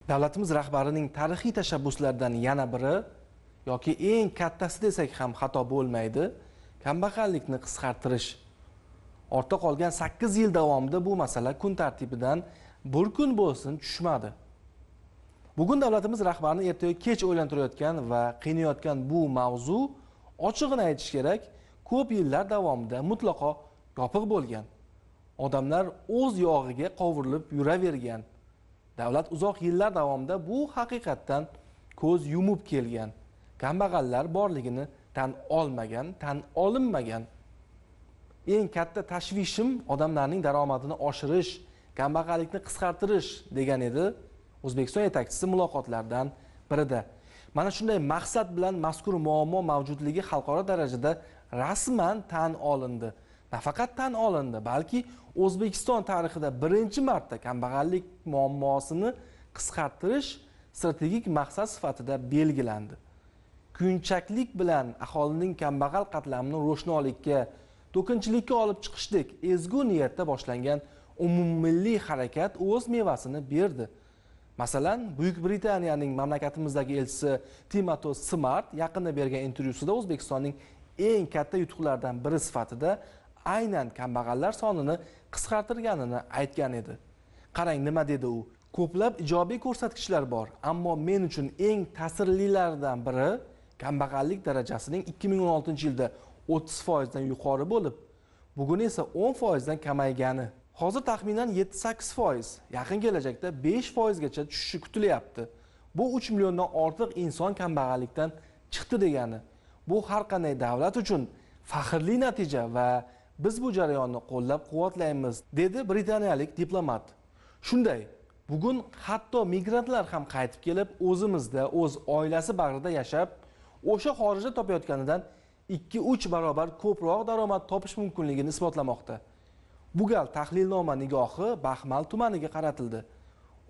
Davlatimiz rahbarining tarixiy tashabbuslaridan yana biri yoki eng kattasi desak ham xato bo'lmaydi, kambag'allikni qisqartirish. Ortda qolgan 8 yil davomida bu masala kun tartibidan bir kun bo'lsin tushmadi. Bugun davlatimiz rahbarini ertaga kech o'ylantirayotgan va qiynayotgan bu mavzu, ochig'ini aytish kerak, ko'p yillar davomida mutlaqo yopiq bo'lgan. Odamlar o'z yog'iga qovurilib yuravergan. Davlat uzoq yillar davomida bu haqiqatdan ko'z yumib kelgan. Kambag'allar borligini tan olmagan, tan olinmagan. Eng katta tashvishim odamlarning daromadini oshirish, kambag'allikni qisqartirish degan edi O'zbekiston yetakchisi muloqotlardan birida. Mana shunday maqsad bilan mazkur muammo mavjudligi xalqaro darajada rasman tan olindi. Nafaqat tan olindi, balki O'zbekiston tarixida birinchi marta kambag'allik muammosini qisqartirish strategik maqsad sifatida belgilandi. Kuyunchaklik bilan aholining kambag'al qatlamini ro'shnolikka, to'kinchilikka olib chiqishdek ezgu niyatda boshlangan umummilliy harakat o'z mevasini berdi. Masalan, Buyuk Britaniyaning mamlakatimizdagi elchisi Timothy Smart yaqinda bergan intervyusida O'zbekistonning eng katta yutuqlaridan biri sifatida aynan kambag'allar sonini qisqartirganini aytgan edi. Qarang, nima dedi u? Ko'plab ijobiy ko'rsatkichlar bor, ammo men uchun eng ta'sirlilaridan biri kambag'allik darajasining 2016-yilda 30% dan yuqori bo'lib, bugun esa 10% dan kamaygani. Hozir taxminan 7-8%, yaqin kelajakda 5% gacha tushishi kutilyapti. Bu 3 milliondan ortiq inson kambag'allikdan chiqdi degani. Bu har qanday davlat uchun faxrli natija va biz bu jarayonni qo'llab-quvvatlaymiz, dedi britaniyalik diplomat. Shunday, bugun hatto migrantlar ham qaytib kelib, o'zimizda, o'z oilasi bag'rida yashab, o'sha xorijda topayotganidan 2-3 barobar ko'proq daromad topish mumkinligini isbotlamoqda. Bu gal tahlilnoma nigohi Baxmal tumaniga qaratildi.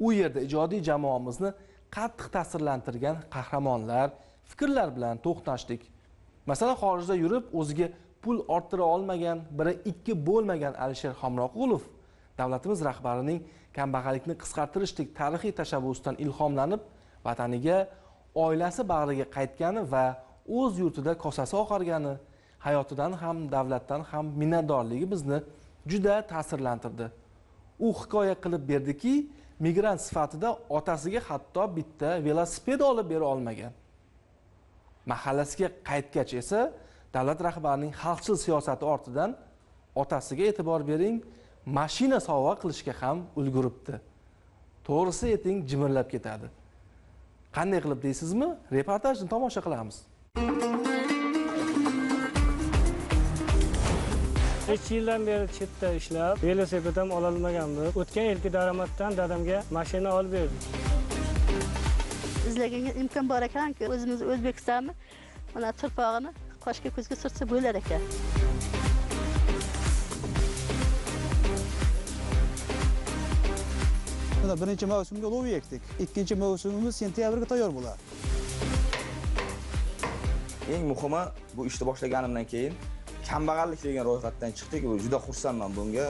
U yerda ijodiy jamoamizni qattiq ta'sirlantirgan qahramonlar, fikrlar bilan to'qnashdik. Masalan, xorijda yurib o'ziga pul orttira olmagan, biri 2 bo'lmagan Alisher Hamroqulov davlatimiz rahbarining kambag'allikni qisqartirishdek tarixiy tashabbusidan ilhomlanib, vataniga, oilasi bag'riga qaytgani va o'z yurtida kosasi oqargani, hayotidan ham, davlatdan ham minnatdorligi bizni juda ta'sirlantirdi. U hikoya qilib berdiki, migrant sifatida otasiga hatto bitta velosiped olib bera olmagan. Mahallasiga qaytgach esa davlat rahbarining xalqchil siyosati ortidan otasiga e'tibor bering, mashina sovg'a qilishga ham ulguribdi. To'g'risi eting jimirlab ketadi. Qanday qilib deysizmi? Reportajni tomosha qilamiz. 3 yildan beri chetda ishlab, velosiped ham ola olmagandim. O'tgan yilgi daromaddan dadamga mashina olib berdik. Izlaganga imkon bor ekanki, o'zimiz O'zbekistonni mana turpog'ini qoshga ko'zga surtsa bo'lar ekan. Mana birinchi mavsumga olov ekdik. Ikkinchi mavsumimiz sentyabrga tayyor bo'ladi. Eng muhimi bu ishni boshlaganimdan keyin kambag'allik degan ro'yxatdan chiqdik. Juda xursandman bunga.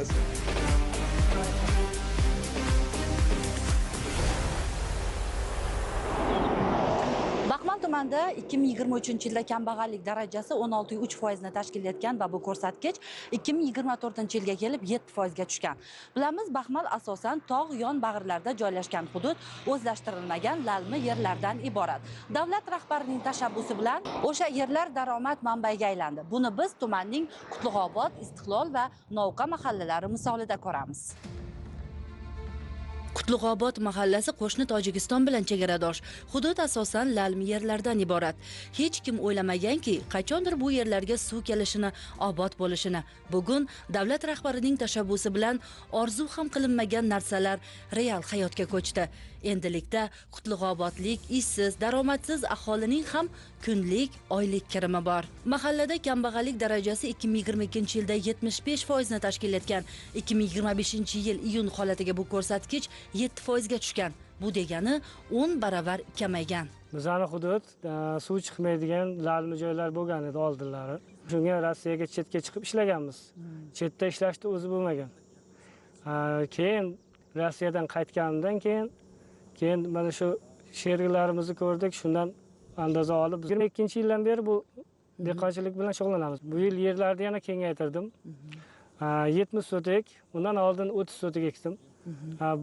Tumanida 2023-yilda kambag'allik darajasi 16,3% ni tashkil etgan va bu ko'rsatkich 2024-yilga kelib 7% ga tushgan. Bilamiz, Baxmal asosan tog' yon bag'rlarda joylashgan hudud o'zlashtirilmagan lalmi yerlardan iborat. Davlat rahbarining tashabbusi bilan o'sha yerlar daromad manbaiga aylandi. Buni biz tumanning Qutlug'obod, Istiqlol va Novqa mahallalari misolida ko'ramiz. Qutlug'obod mahallasi qo'shni Tojikiston bilan chegaradosh. Hudud asosan lalmi yerlardan iborat. Hech kim o'ylamaganki, qachondir bu yerlarga suv kelishini, obod bo'lishini. Bugun davlat rahbarining tashabbusi bilan orzu ham qilinmagan narsalar real hayotga ko'chdi. Endilikda Qutlug'obodlik ishsiz, daromadsiz aholining ham kunlik, oylik kirimi bor. Mahallada kambag'allik darajasi 2022-yilda 75% ni tashkil etgan. 2025-yil iyun holatiga bu ko'rsatkich 7% ga tushgan. Bu degani 10 baravar kamaygan. Bizning hudud suv chiqmaydigan lalmi joylar bo'lgan edi oldinlari. Shunga Rossiyaga chetga chiqib ishlaganmiz. Chetda ishlashda o'zi bo'lmagan. Keyin Rossiyadan qaytganimdan keyin keyin mana shu sheriklarimizni ko'rdik, shundan andoza olib 22-yildan beri bu dehqonchilik bilan shug'ullanamiz. Bu yil yerlarni yana kengaytirdim. 70 sotik, undan oldin 30 sotik ekdim.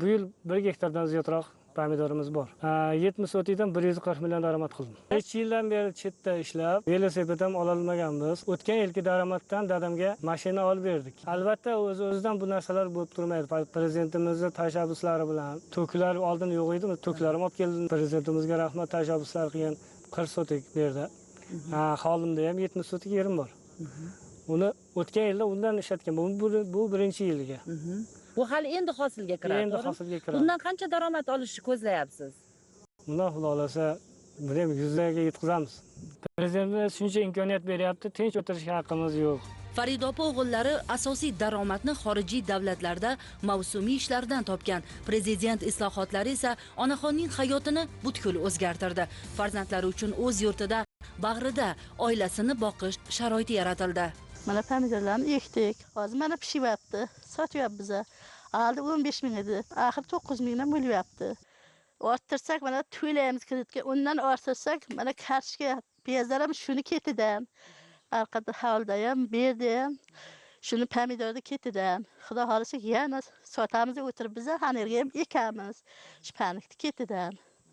Bu yil 1 gektardan ziyodroq pomidorimiz bor. 70 sotikdan 140 million daromad qildim. 3 yildan beri chetda ishlab, velosiped ham ola olmaganmiz. O'tgan yilgi daromaddan dadamga mashina olib berdik. Albatta o'z-o'zidan bu narsalar bo'lib turmaydi. Prezidentimizning tashabbuslari bilan to'klar oldin yo'q edi, to'klarim olib keldim. Prezidentimizga rahmat, tashabbuslar qilgan 40 sotik berdi. Holimda ham 70 sotik yerim bor. Uni o'tgan yilda undan ishlatgan. Bu birinchi yiliga. Bu hali endi hosilga kiradi. Endi hosilga kiradi. Bundan qancha daromad olishni ko'zlayapsiz? Bundan xudo xolasa, buni ham 100 larga yetkazamiz. Prezidentimiz shuncha imkoniyat beryapti, tinch o'tirishga haqqimiz yo'q. Faridopa o'g'illari asosiy daromadni xorijiy davlatlarda mavsumiy ishlardan topgan. Prezident islohotlari esa onaxonning hayotini butkul o'zgartirdi. Farzandlari uchun o'z yurtida, bag'rida oilasini boqish sharoiti yaratildi. Mana pomidorlarni ekdik. Hozir mana pishyapti. Sotyapmiz. Aldi 15 ming edi. Axir 9 mingdan bo'lyapti. Orttirsak mana to'laymiz kreditga. Undan orttirsak mana karshga piyazlar ham shuni ketidan. Orqada havlda ham, berdi ham. Shuni pomidorni ketidan. Xudo xolasa yana sotamiz o'tirib biz ham yerga ham ekamiz. Shpanikni ketidan.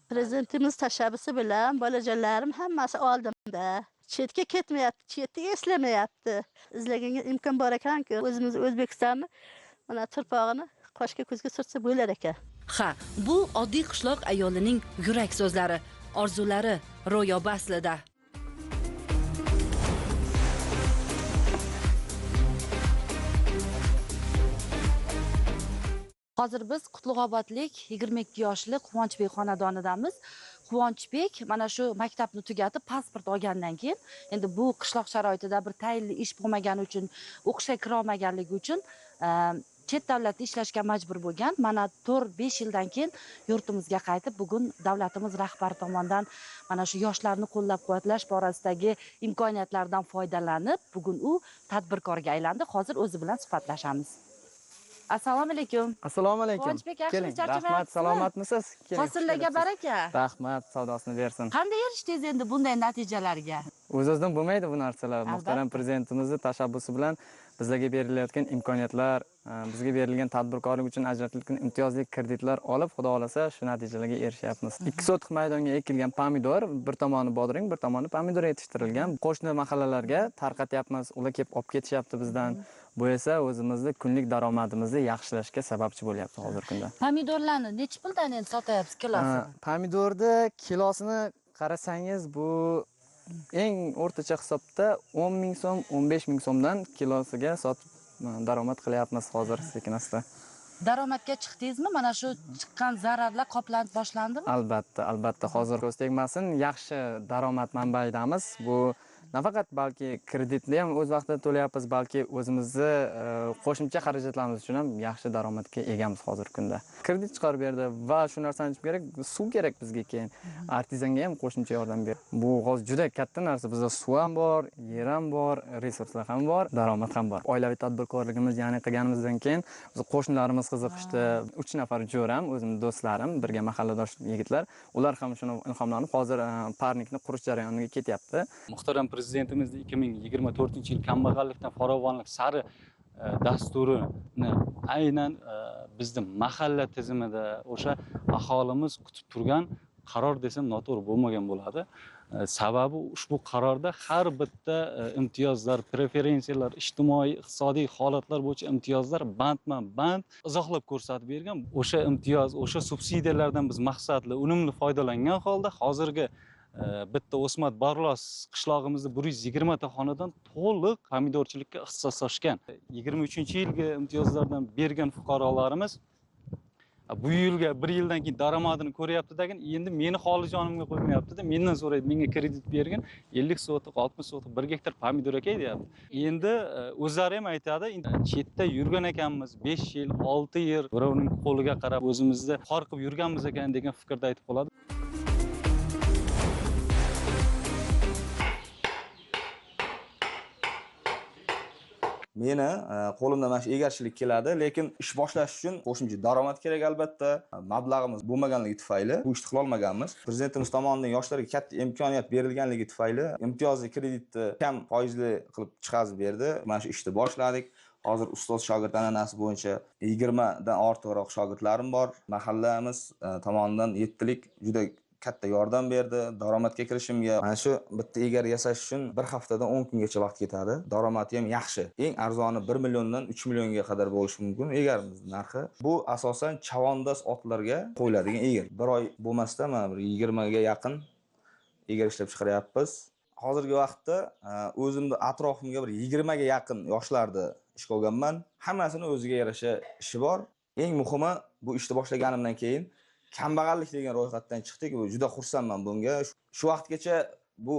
Prezidentimiz tashabbusi bilan bolajonlarim hammasi oldimda. Chetga ketmayapti, chetni eslamayapti. Izlaganga imkon bor ekan-ku, o'zimiz O'zbekistonni mana turpog'ini qoshga ko'zga surtsa bo'lar ekan. Ha, bu oddiy qishloq ayolining yurak so'zlari, orzulari ro'yobi aslida. Hozir biz Qutlug'obodlik 22 yoshli Quvonchbek xonadonidamiz. Quvonchbek mana shu maktabni tugatib, pasport olgandan keyin, endi bu qishloq sharoitida bir tayinli ish bo'lmagani uchun, o'qishga kira olmaganligi uchun chet davlatda ishlashga majbur bo'lgan. Mana 4-5 yildan keyin yurtimizga qaytib, bugun davlatimiz rahbari tomonidan mana shu yoshlarni qo'llab-quvvatlash borasidagi imkoniyatlardan foydalanib, bugun u tadbirkorga aylandi. Hozir o'zi bilan suhbatlashamiz. Assalomu alaykum. Assalomu alaykum. Quvonchbek, yaxshimisiz? Rahmat, salomatmisiz? Hosillarga baraka. Rahmat, savdosini bersin. Qanday erishdingiz endi bunday natijalarga? O'z-o'zidan bo'lmaydi bu narsalar. Muhtaram prezidentimizning tashabbusi bilan bizlarga berilayotgan imkoniyatlar, bizga berilgan tadbirkorlik uchun ajratilgan imtiyozli kreditlar olib, xudo xolasa shu natijalarga erishyapmiz. 2 sotix maydonga ekilgan pomidor, bir tomoni bodring, bir tomoni pomidor yetishtirilgan. Qo'shni mahallalarga tarqatyapmiz, ular kelib olib ketishyapti bizdan. Bu esa o'zimizning kunlik daromadimizni yaxshilashga sababchi bo'lyapti hozirgi kunda. Pomidorlarni necha puldan endi sotyapsiz kilosini? Pomidorni kilosini qarasangiz, bu eng o'rtacha hisobda 10 ming so'm, 15 ming so'mdan kilosiga sotib daromad qilyapmiz hozir sekin-asta. Daromadga chiqdingizmi? Mana shu chiqqan zararlar qoplanib boshlandimi? Albatta, hozir ko'z tegmasin, yaxshi daromad manbaidamiz. Bu nafaqat balki kreditni ham o'z vaqtida to'layapmiz, balki o'zimizni qo'shimcha xarajatlarimiz uchun ham yaxshi daromadga egamiz hozirgi kunda. Kredit chiqarib berdi va shu narsani aytib kerak, suv kerak bizga keyin. Artizanga ham qo'shimcha yordam berdi. Bu hozir juda katta narsa. Bizda suv ham bor, yer ham bor, resurslar ham bor, daromad ham bor. Oilaviy tadbirkorligimiz ya'ni qilganimizdan keyin biz qo'shnilarimiz qiziqishdi. 3 nafar jo'ram, o'zimning do'stlarim, birga mahalladosh yigitlar, ular ham shuni ilhomlanib hozir parnikni qurish jarayoniga ketyapti. Muhtaram Prezidentimizning 2024-yil kambag'allikdan farovonlik sari dasturini aynan bizning mahalla tizimida o'sha aholimiz kutib turgan qaror desam noto'g'ri bo'lmagan bo'ladi. Sababi ushbu qarorda har bitta imtiyozlar, preferensiyalar, ijtimoiy, iqtisodiy holatlar bo'yicha imtiyozlar bandma-band izohlab ko'rsatib bergan. O'sha imtiyoz, o'sha subsidiyalardan biz maqsadli, unumli foydalangan holda hozirgi bitta O'smat Barlos qishlog'imizda 120 ta xonadon to'liq pomidorchilikka ixtisoslashgan. 23-yilgi imtiyozlardan bergan fuqarolarimiz bu yilga 1 yildan keyin daromadini ko'ryapti degan, endi meni xolijonimga qo'ymayapti-da, mendan so'raydi, menga kredit bergin, 50 sotiq, 60 sotiq, 1 gektar pomidor ekay deyapti. Endi o'zlari ham aytadi, chetda yurgan ekanmiz, 5 yil, 6 yil, birovning qo'liga qarab o'zimizni xor qilib yurganmiz ekan degan fikrda aytib qoladi. Meni qo'limdan mana shu egarchilik keladi, lekin ish boshlash uchun qo'shimcha daromad kerak albatta. Mablag'imiz bo'lmaganligi tufayli bu ishni qila olmaganmiz. Prezidentimiz tomonidan yoshlarga katta imkoniyat berilganligi tufayli imtiyozli kreditni kam foizli qilib chiqazib berdi. Mana shu ishni boshladik. Hozir ustoz shogird an'anasi bo'yicha 20 dan ortiqroq shogirdlarim bor. Mahallamiz tomonidan 7lik juda katta yordam berdi daromadga kirishimga. Mana shu bitta egar yasash uchun bir haftadan 10 kungacha vaqt ketadi. Daromadi ham yaxshi. Eng arzoni 1 milliondan 3 millionga qadar bo'lishi mumkin egarimiz narxi. Bu asosan chavandoz otlarga qo'yiladigan egar. Bir oy bo'lmasdan mana bir 20 ga yaqin egar ishlab chiqaryapmiz. Hozirgi vaqtda o'zimni atrofimga bir 20 ga yaqin yoshlarni ishga olganman. Hammasini o'ziga yarasha ishi bor. Eng muhimi bu ishni boshlaganimdan keyin kambag'allik degan ro'yxatdan chiqdik. Juda xursandman bunga. Shu vaqtgacha bu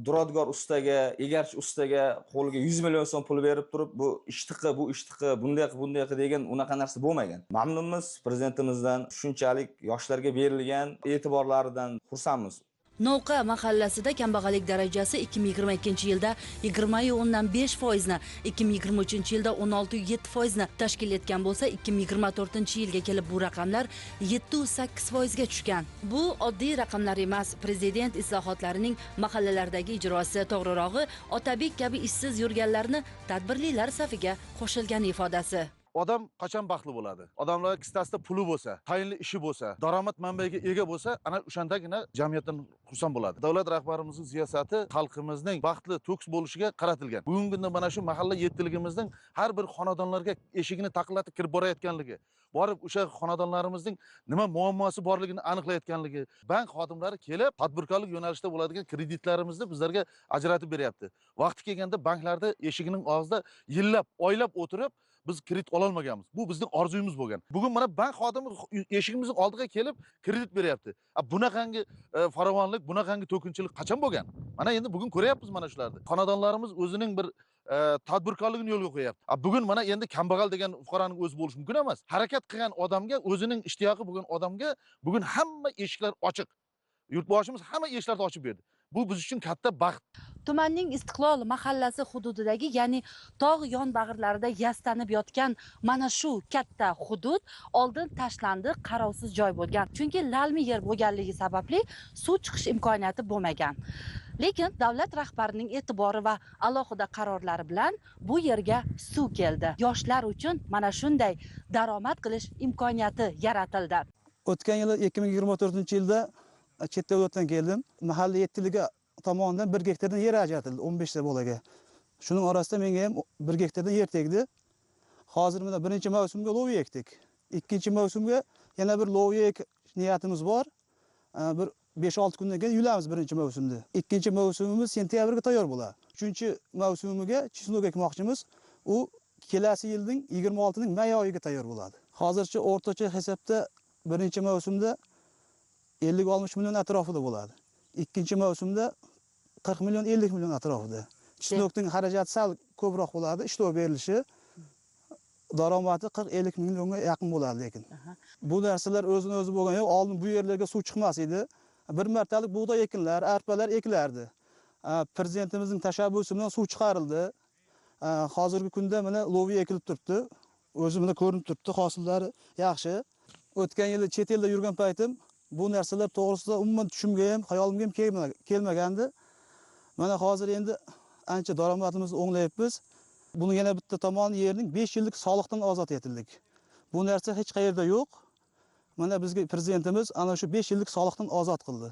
duradgor ustaga, egarchi ustaga qo'liga 100 million so'm pul berib turib, bu ishtiqi, bunday degan unaqa narsa bo'lmagan. Mamnunmiz prezidentimizdan, shunchalik yoshlarga berilgan e'tiborlaridan xursandmiz. Novqa mahallasida kambag'allik darajasi 2022-yilda 20.5% ni, 2023-yilda 16.7% ni tashkil etgan bo'lsa, 2024-yilga kelib bu raqamlar 7.8% ga tushgan. Bu oddiy raqamlar emas, prezident islohotlarining mahallalardagi ijrosi, to'g'rirog'i Otabek kabi ishsiz yurganlarni tadbirlilar safiga qo'shilgan ifodasi. Odam qachon baxtli bo'ladi? Odamlar kistasida puli bo'lsa, tayinli ishi bo'lsa, daromad manbaiga ega bo'lsa, ana o'shandagina jamiyatdan xursand bo'ladi. Davlat rahbarimizning siyosati xalqimizning baxtli, to'ks bo'lishiga qaratilgan. Bugungi kunda mana shu mahalla yettiligimizning har bir xonadonlarga eshigini taqillatib kirib borayotganligi, borib o'sha xonadonlarimizning nima muammosi borligini aniqlayotganligi, bank xodimlari kelib tadbirkorlik yo'nalishida bo'ladigan kreditlarimizni bizlarga ajratib beryapti. Vaqti kelganda banklarda eshigining og'zida yillab, oylab o'tirib biz kredit ololmaganmiz. Bu bizning orzuyimiz bo'lgan. Bugun mana bank xodimi eshigimizning oldiga kelib kredit beryapti. Bunaqangi farovonlik, bunaqangi to'kinchilik qachon bo'lgan? Mana endi bugun ko'ryapmiz mana shularni. Xonadonlarimiz o'zining bir tadbirkorligini yo'lga qo'yapti. Bugun mana endi kambag'al degan fuqaroning o'zi bo'lishi mumkin emas. Harakat qilgan odamga, o'zining ishtiyoqi bo'lgan odamga bugun hamma eshiklar ochiq. Yurtboshimiz hamma eshiklarni ochib berdi. Bu biz uchun katta baxt. Tumanning Istiqlol mahallasi hududidagi, ya'ni tog' yonbag'irlarida yastanib yotgan mana shu katta hudud oldin tashlandi, qarovsiz joy bo'lgan. Chunki lalmi yer bo'lganligi sababli suv chiqish imkoniyati bo'lmagan. Lekin davlat rahbarining e'tibori va alohida qarorlari bilan bu yerga suv keldi. Yoshlar uchun mana shunday daromad qilish imkoniyati yaratildi. O'tgan yil 2024-yilda chet davlatdan keldim. Mahalla yettiliga tomonidan 1 gektardan yer ajratildi 15 ta bolaga. Shuning orasida menga ham 1 gektardan yer tegdi. Hozir mana birinchi mavsumga loviya ekdik. Ikkinchi mavsumga yana bir loviya niyatimiz bor. Bir 5-6 kundan keyin yulamiz birinchi mavsumda. Ikkinchi mavsumimiz sentyabrga tayyor bo'ladi. Uchinchi mavsumiga chisnog ekmoqchimiz. U kelasi yilning 26ning may oyiga tayyor bo'ladi. Hozircha o'rtacha hisobda birinchi mavsumda 50-60 million atrofida bo'ladi. Ikkinchi mavsumda 40 million 50 million atrofida. Chisnokning xarajati sal ko'proq bo'ladi, ishlov berilishi daromadi 40-50 millionga yaqin bo'ladi lekin. Bu narsalar o'zini o'zi bo'lgan yo'q. Oldin bu yerlarga suv chiqmas edi. Bir martalik bug'doy ekinlar, arpalar ekilardi. Prezidentimizning tashabbusi bilan suv chiqarildi. Hozirgi kunda mana loviya ekilib turibdi. O'zi mana ko'rinib turibdi, hosillari yaxshi. O'tgan yili chet elda yurgan paytim bu narsalar to'g'risida umuman tushimga ham, hayolimga ham kelmagandi. Mana hozir endi ancha daromadimizni o'nglayapmiz. Buni yana bitta tomoni yerning 5 yillik soliqdan ozod etildik. Bu narsa hech qayerda yo'q. Mana bizga prezidentimiz ana shu 5 yillik soliqdan ozod qildi.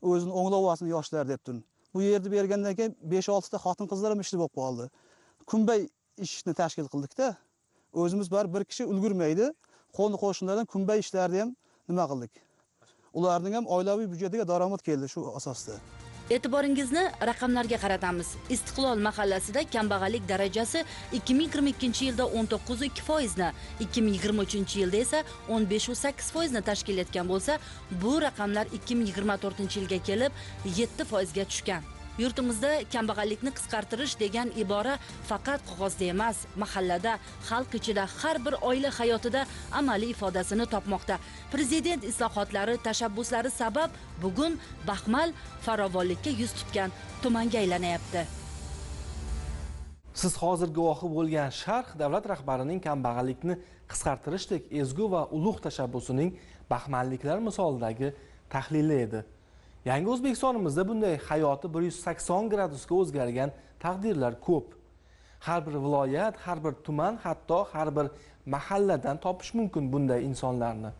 O'zini o'nglab olsin yoshlar deb turib. Bu yerni bergandan keyin 5-6 ta xotin qizlar ham ishli bo'lib qoldi. Kunbay ishni tashkil qildik-da. O'zimiz bir kishi ulgurmaydi. Qo'ni qo'shnilardan kunbay ishlarni ham nima qildik? Ularning ham oilaviy byudjetiga daromad keldi shu asosda. E'tiboringizni raqamlarga qaratamiz. Istiqlol mahallasida kambag'allik darajasi 2022-yilda 19.2% ni, 2023-yilda esa 15.8% ni tashkil etgan bo'lsa, bu raqamlar 2024-yilga kelib 7% ga tushgan. Yurtimizda kambag'allikni qisqartirish degan ibora faqat qog'ozda emas, mahallada, xalq ichida, har bir oila hayotida amaliy ifodasini topmoqda. Prezident islohotlari, tashabbuslari sabab bugun baxmal farovonlikka yuz tutgan tumanga aylanyapti. Siz hozir guvohi bo'lgan sharh davlat rahbarining kambag'allikni qisqartirishdek ezgu va ulug' tashabbusining baxmalliklar misolidagi tahlili edi. Yangi O'zbekistonimizda bunday hayoti 180 gradusga o'zgargan taqdirlar ko'p. Har bir viloyat, har bir tuman, hatto har bir mahalladan topish mumkin bunday insonlarni.